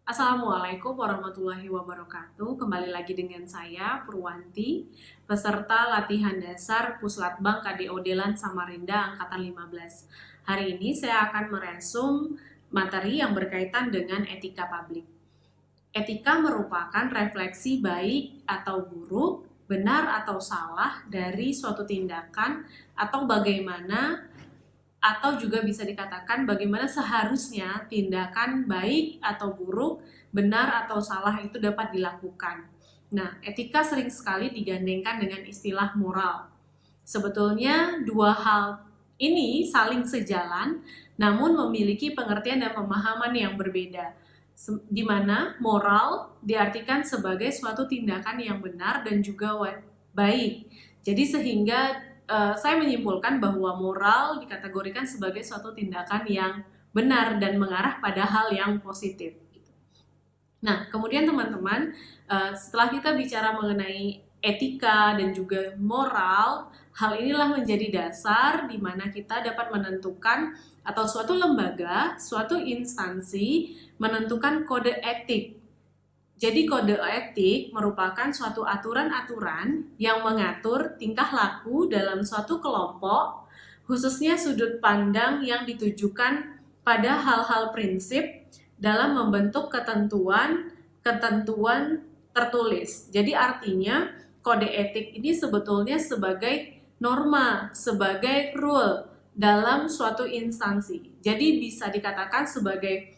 Assalamualaikum warahmatullahi wabarakatuh. Kembali lagi dengan saya, Purwanti, peserta latihan dasar Puslatbang KDO Delan Samarinda Angkatan 15. Hari ini saya akan meresum materi yang berkaitan dengan etika publik. Etika merupakan refleksi baik atau buruk, benar atau salah dari suatu tindakan atau bagaimana atau juga bisa dikatakan bagaimana seharusnya tindakan baik atau buruk, benar atau salah itu dapat dilakukan. Nah, etika sering sekali digandengkan dengan istilah moral. Sebetulnya dua hal ini saling sejalan, namun memiliki pengertian dan pemahaman yang berbeda. Di mana moral diartikan sebagai suatu tindakan yang benar dan juga baik. Jadi sehingga saya menyimpulkan bahwa moral dikategorikan sebagai suatu tindakan yang benar dan mengarah pada hal yang positif. Nah, kemudian teman-teman, setelah kita bicara mengenai etika dan juga moral, hal inilah menjadi dasar di mana kita dapat menentukan atau suatu lembaga, suatu instansi menentukan kode etik. Jadi kode etik merupakan suatu aturan-aturan yang mengatur tingkah laku dalam suatu kelompok, khususnya sudut pandang yang ditujukan pada hal-hal prinsip dalam membentuk ketentuan tertulis. Jadi artinya kode etik ini sebetulnya sebagai norma, sebagai rule dalam suatu instansi. Jadi bisa dikatakan sebagai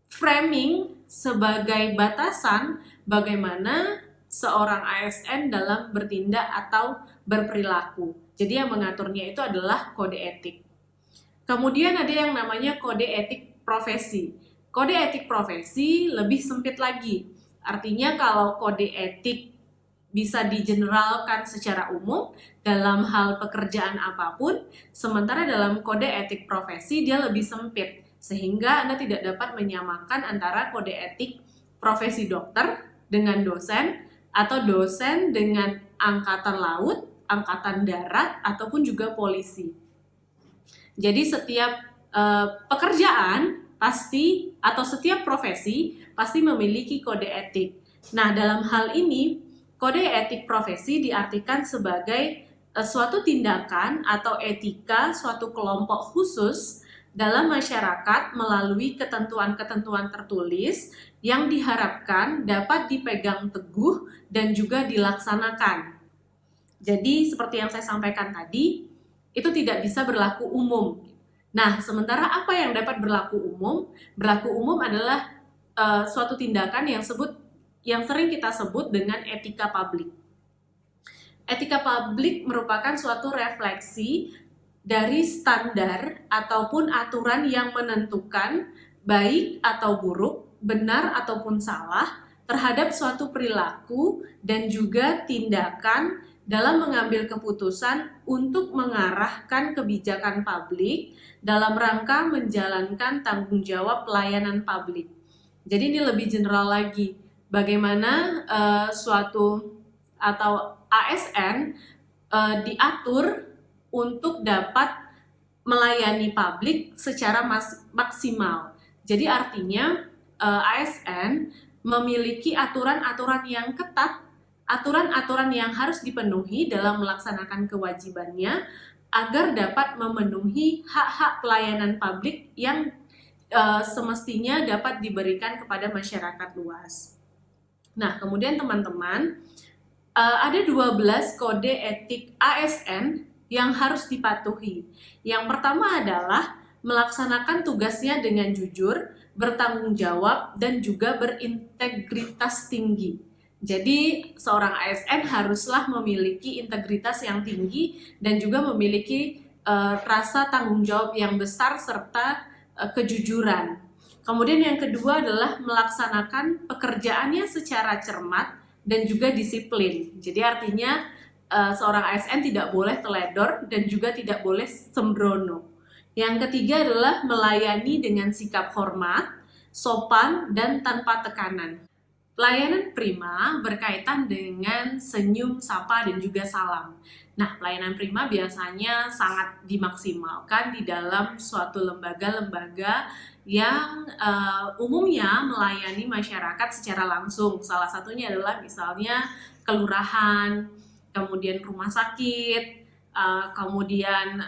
framing, sebagai batasan bagaimana seorang ASN dalam bertindak atau berperilaku. Jadi yang mengaturnya itu adalah kode etik. Kemudian ada yang namanya kode etik profesi. Kode etik profesi lebih sempit lagi. Artinya kalau kode etik bisa digeneralkan secara umum dalam hal pekerjaan apapun, sementara dalam kode etik profesi dia lebih sempit, sehingga Anda tidak dapat menyamakan antara kode etik profesi dokter dengan dosen, atau dosen dengan angkatan laut, angkatan darat, ataupun juga polisi. Jadi setiap pekerjaan pasti atau setiap profesi pasti memiliki kode etik. Nah, dalam hal ini kode etik profesi diartikan sebagai suatu tindakan atau etika suatu kelompok khusus dalam masyarakat melalui ketentuan-ketentuan tertulis yang diharapkan dapat dipegang teguh dan juga dilaksanakan. Jadi seperti yang saya sampaikan tadi, itu tidak bisa berlaku umum. Nah, sementara apa yang dapat berlaku umum? Berlaku umum adalah suatu tindakan yang sering kita sebut dengan etika publik. Etika publik merupakan suatu refleksi dari standar ataupun aturan yang menentukan baik atau buruk, benar ataupun salah terhadap suatu perilaku dan juga tindakan dalam mengambil keputusan untuk mengarahkan kebijakan publik dalam rangka menjalankan tanggung jawab pelayanan publik. Jadi ini lebih general lagi, bagaimana suatu atau ASN diatur untuk dapat melayani publik secara maksimal. Jadi artinya ASN memiliki aturan-aturan yang ketat, aturan-aturan yang harus dipenuhi dalam melaksanakan kewajibannya agar dapat memenuhi hak-hak pelayanan publik yang semestinya dapat diberikan kepada masyarakat luas. Nah, kemudian teman-teman, ada 12 kode etik ASN yang harus dipatuhi. Yang pertama adalah melaksanakan tugasnya dengan jujur, bertanggung jawab, dan juga berintegritas tinggi. Jadi seorang ASN haruslah memiliki integritas yang tinggi dan juga memiliki rasa tanggung jawab yang besar serta kejujuran. Kemudian yang kedua adalah melaksanakan pekerjaannya secara cermat dan juga disiplin. Jadi artinya seorang ASN tidak boleh teledor dan juga tidak boleh sembrono. Yang ketiga adalah melayani dengan sikap hormat, sopan, dan tanpa tekanan. Pelayanan prima berkaitan dengan senyum, sapa, dan juga salam. Nah, pelayanan prima biasanya sangat dimaksimalkan di dalam suatu lembaga-lembaga yang umumnya melayani masyarakat secara langsung. Salah satunya adalah misalnya kelurahan, kemudian rumah sakit, kemudian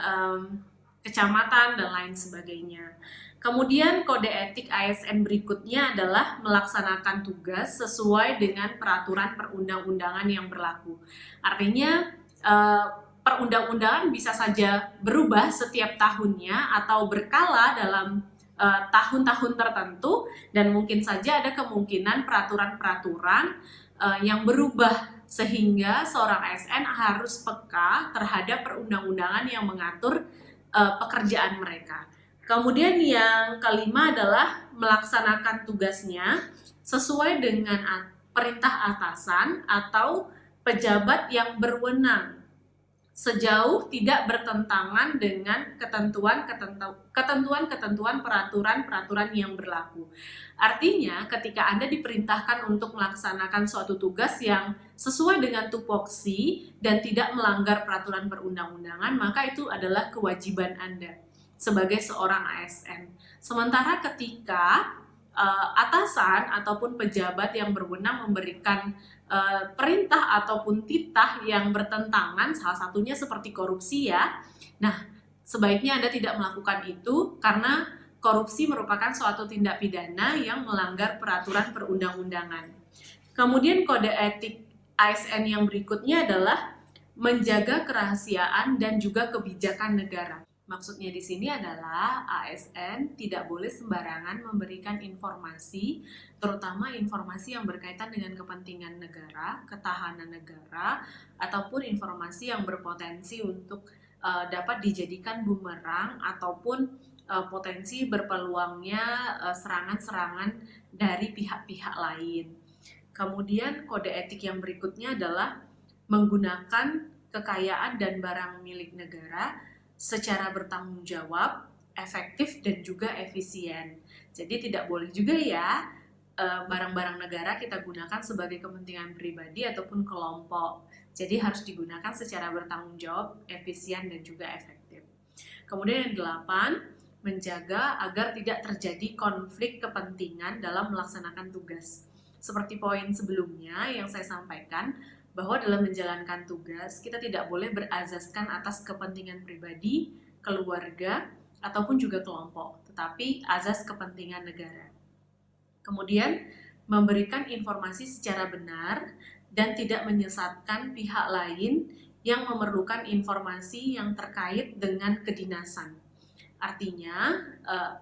kecamatan, dan lain sebagainya. Kemudian kode etik ASN berikutnya adalah melaksanakan tugas sesuai dengan peraturan perundang-undangan yang berlaku. Artinya perundang-undangan bisa saja berubah setiap tahunnya atau berkala dalam tahun-tahun tertentu, dan mungkin saja ada kemungkinan peraturan-peraturan yang berubah sehingga seorang ASN harus peka terhadap perundang-undangan yang mengatur pekerjaan mereka. Kemudian yang kelima adalah melaksanakan tugasnya sesuai dengan perintah atasan atau pejabat yang berwenang, sejauh tidak bertentangan dengan ketentuan-ketentuan peraturan-peraturan yang berlaku. Artinya, ketika Anda diperintahkan untuk melaksanakan suatu tugas yang sesuai dengan tupoksi dan tidak melanggar peraturan perundang-undangan, maka itu adalah kewajiban Anda sebagai seorang ASN. Sementara ketika atasan ataupun pejabat yang berwenang memberikan perintah ataupun titah yang bertentangan, salah satunya seperti korupsi ya. Nah, sebaiknya Anda tidak melakukan itu karena korupsi merupakan suatu tindak pidana yang melanggar peraturan perundang-undangan. Kemudian kode etik ASN yang berikutnya adalah menjaga kerahasiaan dan juga kebijakan negara. Maksudnya di sini adalah ASN tidak boleh sembarangan memberikan informasi, terutama informasi yang berkaitan dengan kepentingan negara, ketahanan negara, ataupun informasi yang berpotensi untuk dapat dijadikan bumerang ataupun potensi berpeluangnya serangan-serangan dari pihak-pihak lain. Kemudian kode etik yang berikutnya adalah menggunakan kekayaan dan barang milik negara secara bertanggung jawab, efektif, dan juga efisien. Jadi tidak boleh juga ya barang-barang negara kita gunakan sebagai kepentingan pribadi ataupun kelompok. Jadi harus digunakan secara bertanggung jawab, efisien, dan juga efektif. Kemudian yang 8, menjaga agar tidak terjadi konflik kepentingan dalam melaksanakan tugas. Seperti poin sebelumnya yang saya sampaikan, bahwa dalam menjalankan tugas, kita tidak boleh berazaskan atas kepentingan pribadi, keluarga, ataupun juga kelompok, tetapi azas kepentingan negara. Kemudian, memberikan informasi secara benar dan tidak menyesatkan pihak lain yang memerlukan informasi yang terkait dengan kedinasan. Artinya,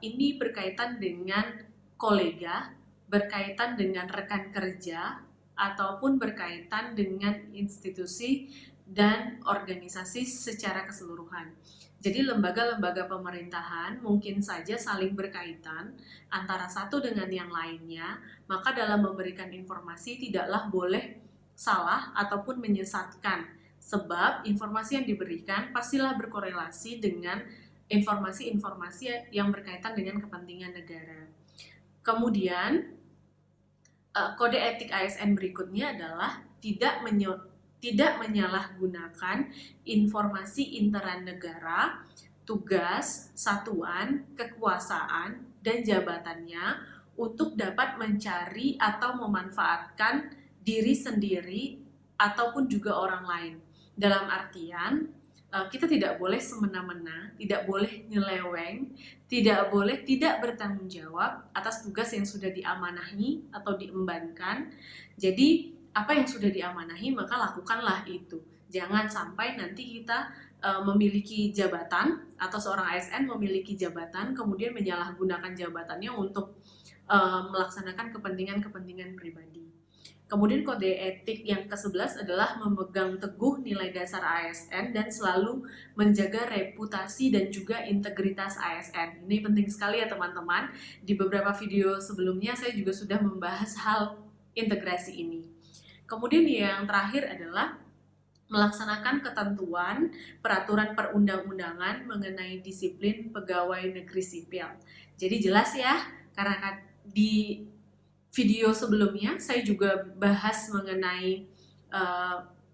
ini berkaitan dengan kolega, berkaitan dengan rekan kerja, ataupun berkaitan dengan institusi dan organisasi secara keseluruhan. Jadi lembaga-lembaga pemerintahan mungkin saja saling berkaitan antara satu dengan yang lainnya, maka dalam memberikan informasi tidaklah boleh salah ataupun menyesatkan, sebab informasi yang diberikan pastilah berkorelasi dengan informasi-informasi yang berkaitan dengan kepentingan negara. Kemudian, kode etik ASN berikutnya adalah tidak menyalahgunakan informasi interan negara, tugas, satuan, kekuasaan, dan jabatannya untuk dapat mencari atau memanfaatkan diri sendiri ataupun juga orang lain. Dalam artian, kita tidak boleh semena-mena, tidak boleh nyeleweng, tidak boleh tidak bertanggung jawab atas tugas yang sudah diamanahi atau diembankan. Jadi apa yang sudah diamanahi maka lakukanlah itu. Jangan sampai nanti kita memiliki jabatan atau seorang ASN memiliki jabatan kemudian menyalahgunakan jabatannya untuk melaksanakan kepentingan-kepentingan pribadi. Kemudian kode etik yang ke-11 adalah memegang teguh nilai dasar ASN dan selalu menjaga reputasi dan juga integritas ASN. Ini penting sekali ya teman-teman. Di beberapa video sebelumnya saya juga sudah membahas hal integrasi ini. Kemudian yang terakhir adalah melaksanakan ketentuan peraturan perundang-undangan mengenai disiplin pegawai negeri sipil. Jadi jelas ya, karena di video sebelumnya saya juga bahas mengenai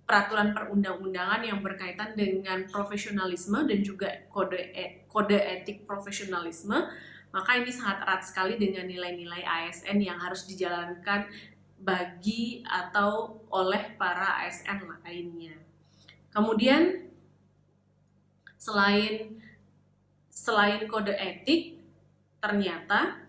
peraturan perundang-undangan yang berkaitan dengan profesionalisme dan juga kode etik profesionalisme. Maka ini sangat erat sekali dengan nilai-nilai ASN yang harus dijalankan bagi atau oleh para ASN lainnya. Kemudian selain kode etik, ternyata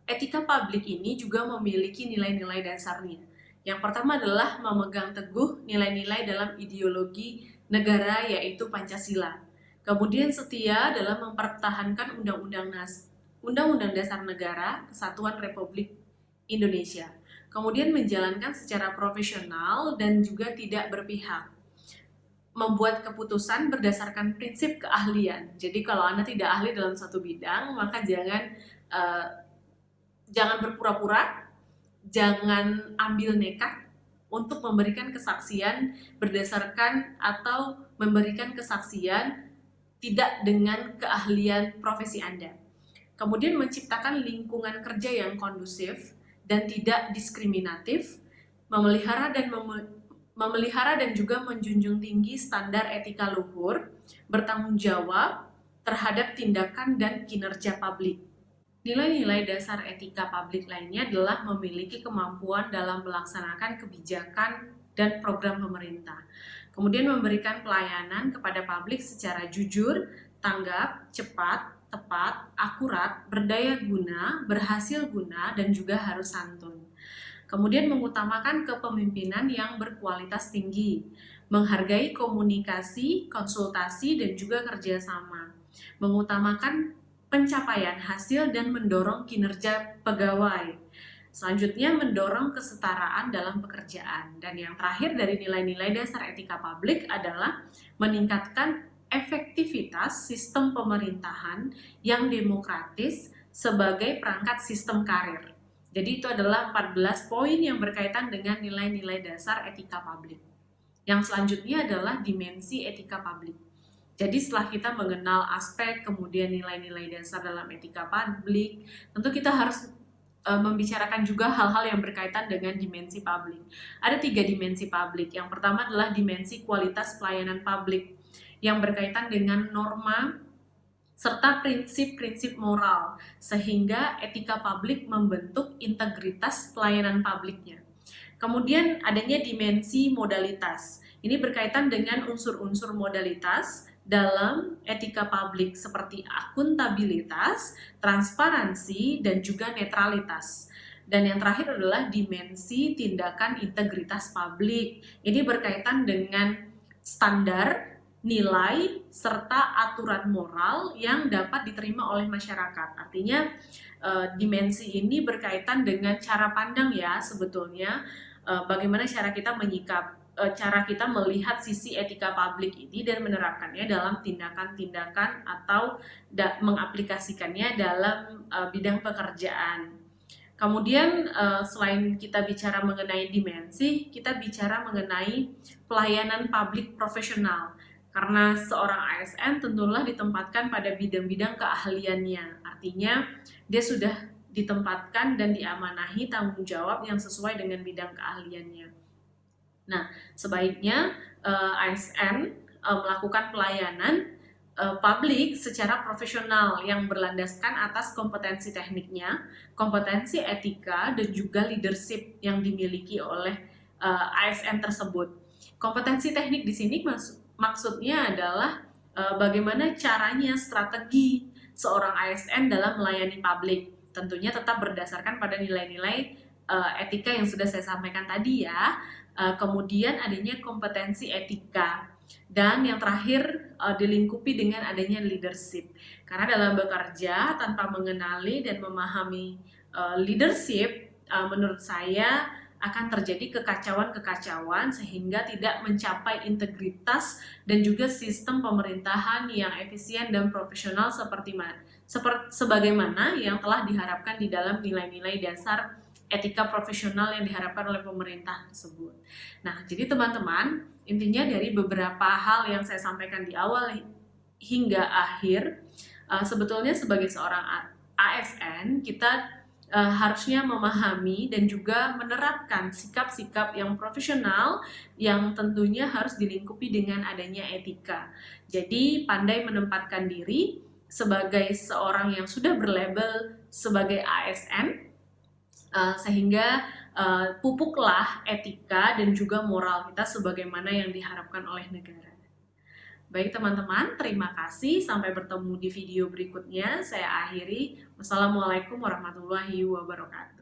etika publik ini juga memiliki nilai-nilai dasarnya. Yang pertama adalah memegang teguh nilai-nilai dalam ideologi negara, yaitu Pancasila. Kemudian setia dalam mempertahankan Undang-Undang Dasar Negara Kesatuan Republik Indonesia. Kemudian menjalankan secara profesional dan juga tidak berpihak. Membuat keputusan berdasarkan prinsip keahlian. Jadi kalau Anda tidak ahli dalam satu bidang, maka jangan berpura-pura, jangan ambil nekat untuk memberikan kesaksian berdasarkan atau memberikan kesaksian tidak dengan keahlian profesi Anda. Kemudian menciptakan lingkungan kerja yang kondusif dan tidak diskriminatif, memelihara dan juga menjunjung tinggi standar etika luhur, bertanggung jawab terhadap tindakan dan kinerja publik. Nilai-nilai dasar etika publik lainnya adalah memiliki kemampuan dalam melaksanakan kebijakan dan program pemerintah. Kemudian memberikan pelayanan kepada publik secara jujur, tanggap, cepat, tepat, akurat, berdaya guna, berhasil guna, dan juga harus santun. Kemudian mengutamakan kepemimpinan yang berkualitas tinggi, menghargai komunikasi, konsultasi, dan juga kerjasama, mengutamakan pencapaian hasil dan mendorong kinerja pegawai. Selanjutnya mendorong kesetaraan dalam pekerjaan. Dan yang terakhir dari nilai-nilai dasar etika publik adalah meningkatkan efektivitas sistem pemerintahan yang demokratis sebagai perangkat sistem karir. Jadi itu adalah 14 poin yang berkaitan dengan nilai-nilai dasar etika publik. Yang selanjutnya adalah dimensi etika publik. Jadi setelah kita mengenal aspek kemudian nilai-nilai dasar dalam etika publik, tentu kita harus membicarakan juga hal-hal yang berkaitan dengan dimensi publik. Ada 3 dimensi publik. Yang pertama adalah dimensi kualitas pelayanan publik yang berkaitan dengan norma serta prinsip-prinsip moral, sehingga etika publik membentuk integritas pelayanan publiknya. Kemudian adanya dimensi modalitas. Ini berkaitan dengan unsur-unsur modalitas dalam etika publik seperti akuntabilitas, transparansi, dan juga netralitas. Dan yang terakhir adalah dimensi tindakan integritas publik. Ini berkaitan dengan standar, nilai, serta aturan moral yang dapat diterima oleh masyarakat. Artinya dimensi ini berkaitan dengan cara pandang ya sebetulnya, bagaimana cara kita melihat sisi etika publik ini dan menerapkannya dalam tindakan-tindakan atau mengaplikasikannya dalam bidang pekerjaan. Kemudian selain kita bicara mengenai dimensi, kita bicara mengenai pelayanan publik profesional. Karena seorang ASN tentulah ditempatkan pada bidang-bidang keahliannya. Artinya dia sudah ditempatkan dan diamanahi tanggung jawab yang sesuai dengan bidang keahliannya. Nah, sebaiknya ASN melakukan pelayanan publik secara profesional yang berlandaskan atas kompetensi tekniknya, kompetensi etika, dan juga leadership yang dimiliki oleh ASN tersebut. Kompetensi teknik di sini maksudnya adalah bagaimana caranya strategi seorang ASN dalam melayani publik. Tentunya tetap berdasarkan pada nilai-nilai etika yang sudah saya sampaikan tadi ya. Kemudian adanya kompetensi etika, dan yang terakhir dilingkupi dengan adanya leadership. Karena dalam bekerja tanpa mengenali dan memahami leadership, menurut saya akan terjadi kekacauan-kekacauan sehingga tidak mencapai integritas dan juga sistem pemerintahan yang efisien dan profesional sebagaimana yang telah diharapkan di dalam nilai-nilai dasar etika profesional yang diharapkan oleh pemerintah tersebut. Nah, jadi teman-teman, intinya dari beberapa hal yang saya sampaikan di awal hingga akhir, sebetulnya sebagai seorang ASN, kita harusnya memahami dan juga menerapkan sikap-sikap yang profesional yang tentunya harus dilingkupi dengan adanya etika. Jadi, pandai menempatkan diri, sebagai seorang yang sudah berlabel sebagai ASN, sehingga pupuklah etika dan juga moral kita sebagaimana yang diharapkan oleh negara. Baik teman-teman, terima kasih. Sampai bertemu di video berikutnya. Saya akhiri. Wassalamualaikum warahmatullahi wabarakatuh.